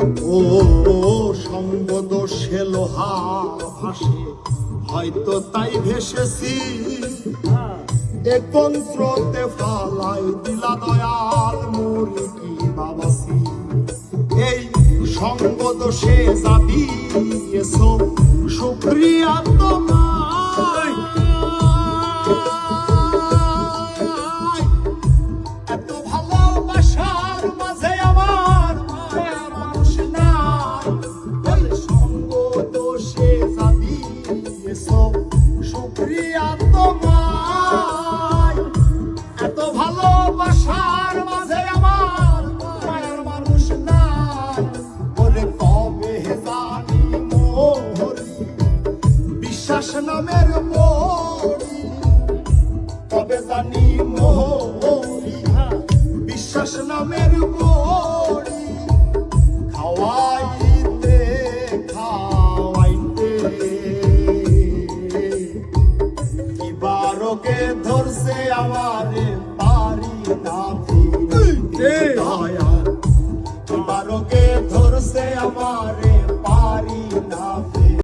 ও সঙ্গ দোষে লোহা ভাসে, হয়তো তাই ভেসেছি। এ কন্ত্রতে ফালাই দিলা দয়াল মুরি কি বাবাসি। এই সঙ্গ দোষে যাবি এসো শুকরিয়া তোমায়। এত ভালোবাসার মাঝে আমার মায়ার মানুষ নাই। বলে সঙ্গ দোষে যাবি এসো শুকরিয়া তোমায়। এত ভালোবাসার মাঝে আমার মায়ার মানুষ নাই। বলে কবে জানি মোহরি বিশ্বাস নামের বড়ি, কবে জানি মোহরি বিশ্বাস নামের বড়ি। খাওয়াইতে খাওয়াইতে কি বারকে ধরছে আমারে পারি না ফিরে দয়া।